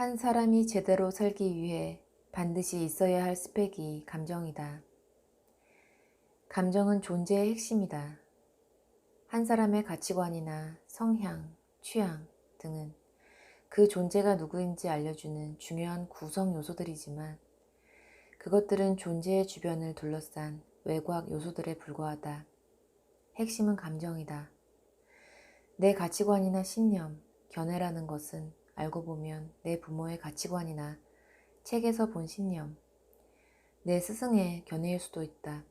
한 사람이 제대로 살기 위해 반드시 있어야 할 스펙이 감정이다. 감정은 존재의 핵심이다. 한 사람의 가치관이나 성향, 취향 등은 그 존재가 누구인지 알려주는 중요한 구성 요소들이지만 그것들은 존재의 주변을 둘러싼 외곽 요소들에 불과하다. 핵심은 감정이다. 내 가치관이나 신념, 견해라는 것은 알고 보면 내 부모의 가치관이나 책에서 본 신념, 내 스승의 견해일 수도 있다.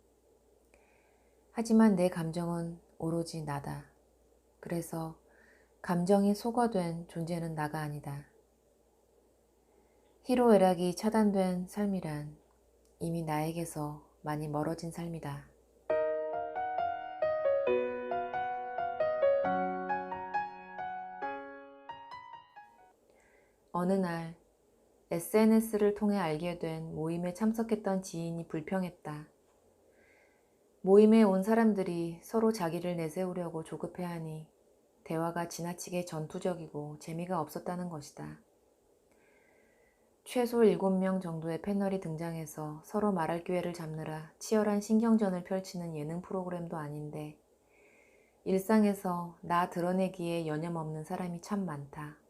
하지만 내 감정은 오로지 나다. 그래서 감정이 소거된 존재는 나가 아니다. 희로애락이 차단된 삶이란 이미 나에게서 많이 멀어진 삶이다. 어느 날 SNS를 통해 알게 된 모임에 참석했던 지인이 불평했다. 모임에 온 사람들이 서로 자기를 내세우려고 조급해하니 대화가 지나치게 전투적이고 재미가 없었다는 것이다. 최소 7명 정도의 패널이 등장해서 서로 말할 기회를 잡느라 치열한 신경전을 펼치는 예능 프로그램도 아닌데 일상에서 나 드러내기에 여념없는 사람이 참 많다.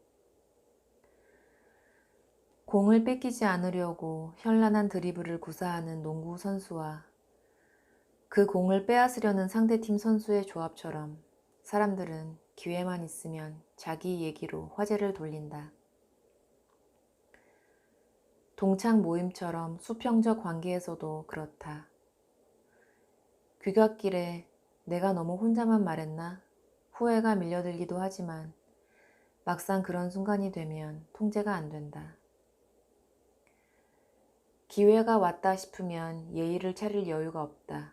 공을 뺏기지 않으려고 현란한 드리블을 구사하는 농구 선수와 그 공을 빼앗으려는 상대팀 선수의 조합처럼 사람들은 기회만 있으면 자기 얘기로 화제를 돌린다. 동창 모임처럼 수평적 관계에서도 그렇다. 귀갓길에 내가 너무 혼자만 말했나? 후회가 밀려들기도 하지만 막상 그런 순간이 되면 통제가 안 된다. 기회가 왔다 싶으면 예의를 차릴 여유가 없다.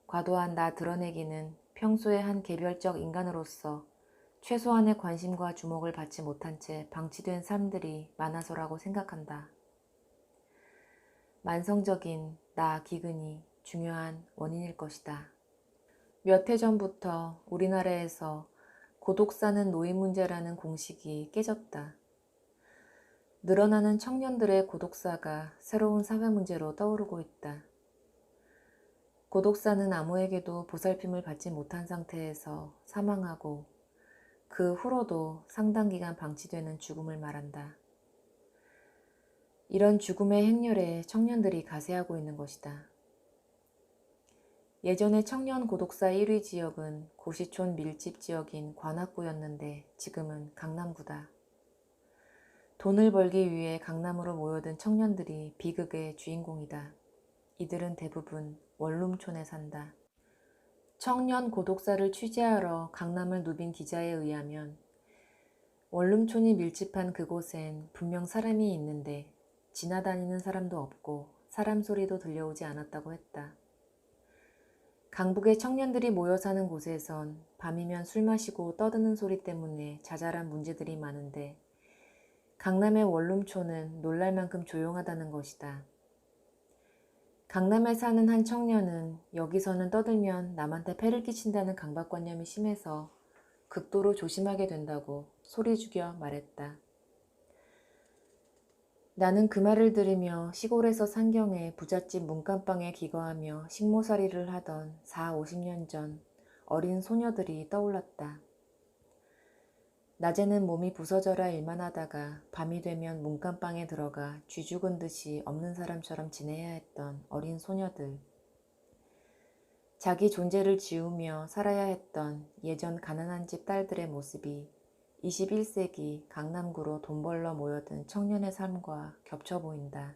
과도한 나 드러내기는 평소에 한 개별적 인간으로서 최소한의 관심과 주목을 받지 못한 채 방치된 삶들이 많아서라고 생각한다. 만성적인 나 기근이 중요한 원인일 것이다. 몇 해 전부터 우리나라에서 고독사는 노인 문제라는 공식이 깨졌다. 늘어나는 청년들의 고독사가 새로운 사회 문제로 떠오르고 있다. 고독사는 아무에게도 보살핌을 받지 못한 상태에서 사망하고 그 후로도 상당 기간 방치되는 죽음을 말한다. 이런 죽음의 행렬에 청년들이 가세하고 있는 것이다. 예전에 청년 고독사 1위 지역은 고시촌 밀집 지역인 관악구였는데 지금은 강남구다. 돈을 벌기 위해 강남으로 모여든 청년들이 비극의 주인공이다. 이들은 대부분 원룸촌에 산다. 청년 고독사를 취재하러 강남을 누빈 기자에 의하면 원룸촌이 밀집한 그곳엔 분명 사람이 있는데 지나다니는 사람도 없고 사람 소리도 들려오지 않았다고 했다. 강북의 청년들이 모여 사는 곳에선 밤이면 술 마시고 떠드는 소리 때문에 자잘한 문제들이 많은데 강남의 원룸촌은 놀랄 만큼 조용하다는 것이다. 강남에 사는 한 청년은 여기서는 떠들면 남한테 폐를 끼친다는 강박관념이 심해서 극도로 조심하게 된다고 소리 죽여 말했다. 나는 그 말을 들으며 시골에서 상경해 부잣집 문간방에 기거하며 식모살이를 하던 4, 50년 전 어린 소녀들이 떠올랐다. 낮에는 몸이 부서져라 일만 하다가 밤이 되면 문간방에 들어가 쥐 죽은 듯이 없는 사람처럼 지내야 했던 어린 소녀들. 자기 존재를 지우며 살아야 했던 예전 가난한 집 딸들의 모습이 21세기 강남구로 돈 벌러 모여든 청년의 삶과 겹쳐 보인다.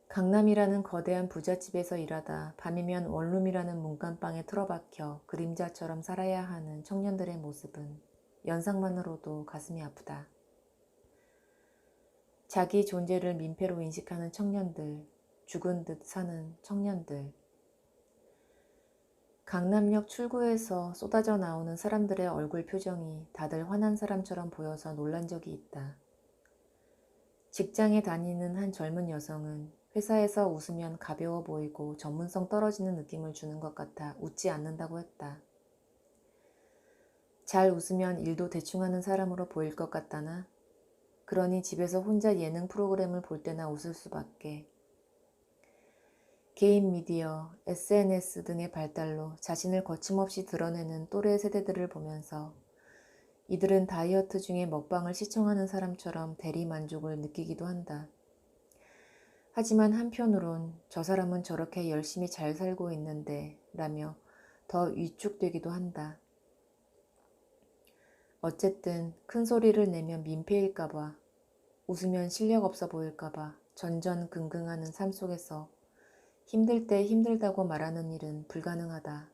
강남이라는 거대한 부잣집에서 일하다 밤이면 원룸이라는 문간방에 틀어박혀 그림자처럼 살아야 하는 청년들의 모습은 연상만으로도 가슴이 아프다. 자기 존재를 민폐로 인식하는 청년들, 죽은 듯 사는 청년들. 강남역 출구에서 쏟아져 나오는 사람들의 얼굴 표정이 다들 화난 사람처럼 보여서 놀란 적이 있다. 직장에 다니는 한 젊은 여성은 회사에서 웃으면 가벼워 보이고 전문성 떨어지는 느낌을 주는 것 같아 웃지 않는다고 했다. 잘 웃으면 일도 대충 하는 사람으로 보일 것 같다나? 그러니 집에서 혼자 예능 프로그램을 볼 때나 웃을 수밖에. 개인 미디어, SNS 등의 발달로 자신을 거침없이 드러내는 또래 세대들을 보면서 이들은 다이어트 중에 먹방을 시청하는 사람처럼 대리만족을 느끼기도 한다. 하지만 한편으론 저 사람은 저렇게 열심히 잘 살고 있는데 라며 더 위축되기도 한다. 어쨌든 큰 소리를 내면 민폐일까봐, 웃으면 실력 없어 보일까봐 전전긍긍하는 삶 속에서 힘들 때 힘들다고 말하는 일은 불가능하다.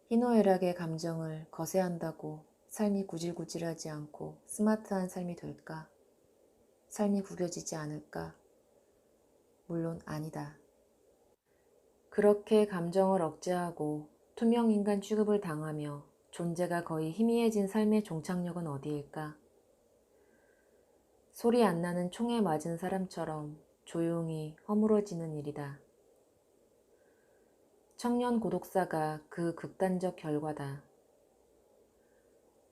희노애락의 감정을 거세한다고 삶이 구질구질하지 않고 스마트한 삶이 될까? 삶이 구겨지지 않을까? 물론 아니다. 그렇게 감정을 억제하고 투명인간 취급을 당하며 존재가 거의 희미해진 삶의 종착역은 어디일까? 소리 안 나는 총에 맞은 사람처럼 조용히 허물어지는 일이다. 청년 고독사가 그 극단적 결과다.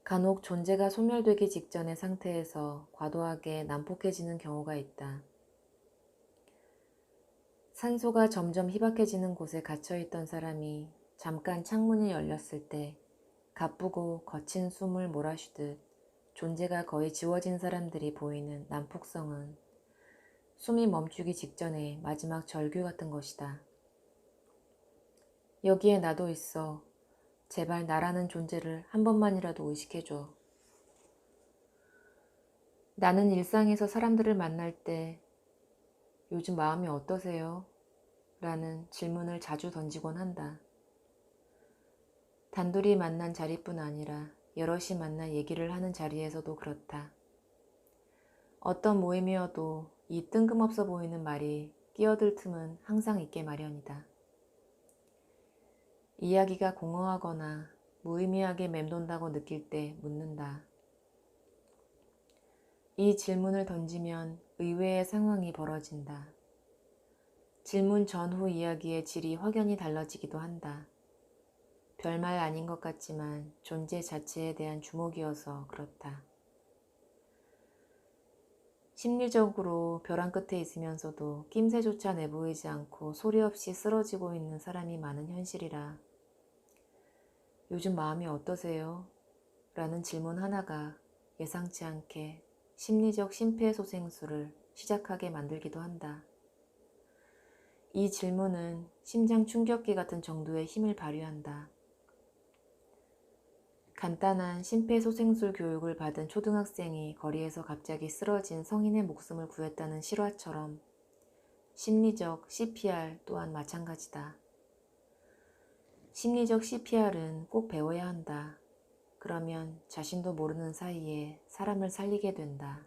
간혹 존재가 소멸되기 직전의 상태에서 과도하게 난폭해지는 경우가 있다. 산소가 점점 희박해지는 곳에 갇혀있던 사람이 잠깐 창문이 열렸을 때 가쁘고 거친 숨을 몰아쉬듯 존재가 거의 지워진 사람들이 보이는 난폭성은 숨이 멈추기 직전의 마지막 절규 같은 것이다. 여기에 나도 있어. 제발 나라는 존재를 한 번만이라도 의식해줘. 나는 일상에서 사람들을 만날 때 요즘 마음이 어떠세요? 라는 질문을 자주 던지곤 한다. 단둘이 만난 자리뿐 아니라 여럿이 만나 얘기를 하는 자리에서도 그렇다. 어떤 모임이어도 이 뜬금없어 보이는 말이 끼어들 틈은 항상 있게 마련이다. 이야기가 공허하거나 무의미하게 맴돈다고 느낄 때 묻는다. 이 질문을 던지면 의외의 상황이 벌어진다. 질문 전후 이야기의 질이 확연히 달라지기도 한다. 별말 아닌 것 같지만 존재 자체에 대한 주목이어서 그렇다. 심리적으로 벼랑 끝에 있으면서도 낌새조차 내보이지 않고 소리 없이 쓰러지고 있는 사람이 많은 현실이라 요즘 마음이 어떠세요? 라는 질문 하나가 예상치 않게 심리적 심폐소생술을 시작하게 만들기도 한다. 이 질문은 심장 충격기 같은 정도의 힘을 발휘한다. 간단한 심폐소생술 교육을 받은 초등학생이 거리에서 갑자기 쓰러진 성인의 목숨을 구했다는 실화처럼 심리적 CPR 또한 마찬가지다. 심리적 CPR은 꼭 배워야 한다. 그러면 자신도 모르는 사이에 사람을 살리게 된다.